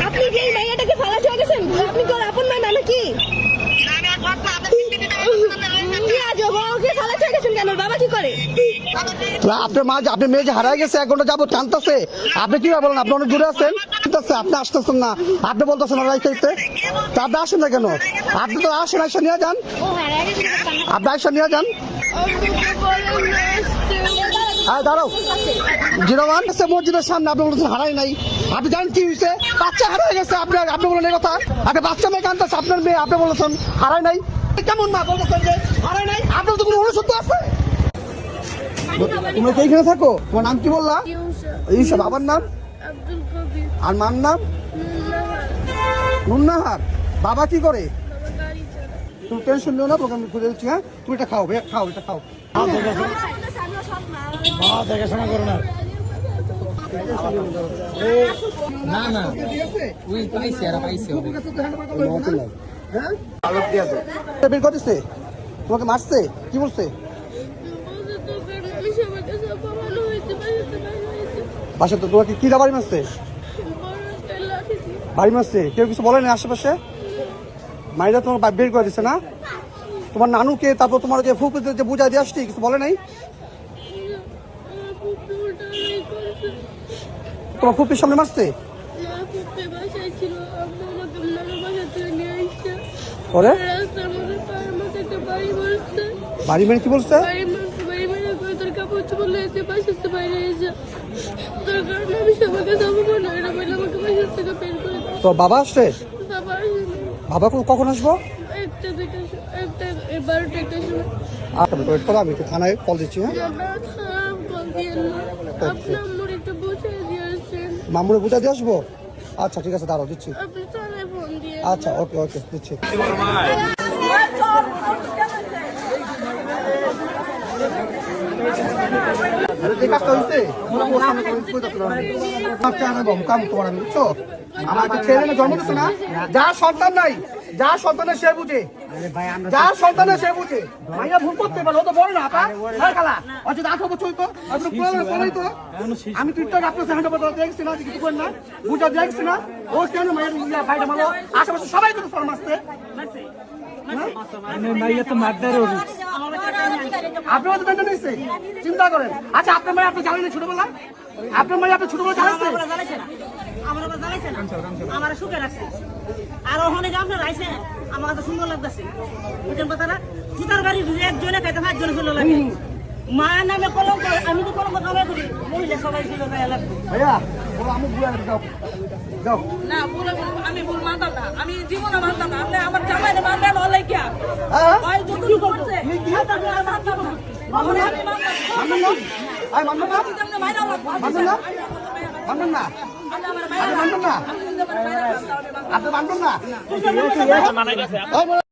আপনি যে এই মাইয়াটাকে ফালা চলে গেছেন, আপনি তো আপন মাই না নাকি? বাবা কি করে? আপনার মা, আপনার মেয়ে যে হারাই গেছে 1 ঘন্টা যাবত কাঁদতেছে, আপনি কি বলেন? আপনি অনেক দূরে আছেন, আপনি আসতেছেন না, আপনি বলতেছেন রাইতে, তা আপনি আসেন না কেন? আপনি তো আসেন, আইসা নিয়ে যান, আপনি আইসা নিয়ে যান। হ্যাঁ দাঁড়াও, 01 মসজিদের সামনে আপনি বলছেন হারাই নাই। আপনি জানেন কি হয়েছে? বাচ্চা হারাই গেছে, আপনি বলেন এই কথা? আপনি বাচ্চা মেয়ে কাঁদতেছে, আপনার মেয়ে, আপনি বলেছেন হারাই নাই। কেমন মা বলতেছেন যে হারাই নাই? আপনার তো কোনো অনুসত্য আছে? তুমি কি এখানে থাকো? তোমার নাম কি বললা? ইউসা। বাবার নাম? আর মার নাম? নুন্নাহার। বাবা কি করে? তুমি টেনশন নিও না, প্রোগ্রাম খুঁজে দিচ্ছি। হ্যাঁ, তুমি এটা খাও, খাও, এটা খাও। দেখাশোনা করো না। না না, ওই পাইছে আর পাইছে বের করতেছে, তোমাকে মারছে, কি বলছে? বাসা তো তোমাকে কি বাড়ি মারছে? বাড়ি মারছে, কেউ কিছু বলে না আশেপাশে? মাইরা তোমার বের করে দিচ্ছে না? তোমার নানুকে, তারপর তোমার যে ফুপুদের যে বুঝাই দিয়ে আসছি, কিছু বলে নাই? তোমার ফুপির সামনে মারছে? পরে বাড়ি মেরে কি বলছে? তো বাবা আসছে? বাবা কখন আসবো? আমি একটু থানায় কল দিচ্ছি। হ্যাঁ, মামুরে বুঝা দিয়ে আসবো। আচ্ছা ঠিক আছে, দাঁড়াও দিচ্ছি। আচ্ছা ওকে ওকে, দিচ্ছি। আমাকে ছেলে জন্ম দিচ্ছে না, যার সন্তান নাই, যার সন্তানের সে বুঝে, যার সন্তানের সে বুঝে। ভাইয়া ভুল করতে পারে, ও তো বড় না। অর্থাৎ 18 বছর তো আমি টুইটার আপনার দেখছি না, কিছু করেন না, বুঝা দেখছি না। ও কেন মাইয়া ভাইটা মারলো? আশেপাশে সবাই কিন্তু ফর্ম আসছে। আপনার তো নিচ্ছে, চিন্তা করেন। আচ্ছা আপনার মেয়ে আপনি জানেন ছোটবেলা? আপনার মেয়ে আপনি ছোটবেলা জানাচ্ছে? আমার সুখে রাখছে আর ওখানে যে আপনার রাইছে আমার কাছে সুন্দর লাগতেছে। বুঝলেন কথাটা? জুতার বাড়ি একজনে খাইতে 5 জনে সুন্দর লাগে। মায়ের নামে কলঙ্ক, আমি তো কলঙ্ক কামাই করি, মহিলা সবাই ছিল গায়ে লাগবে। ভাইয়া বলো, আমি বুড়া দাও দাও না, আমি ভুল মানতাম না, আমি জীবনে মানতাম না। আপনি আমার জামাইরে মানবেন হলে কি? ভাই যতটুকু করছে আমি মানতাম না। আমি মানতাম না। আই মানতাম না। মানতাম না। মানতাম না। আপনি মানতাম না। আপনি মানতাম না।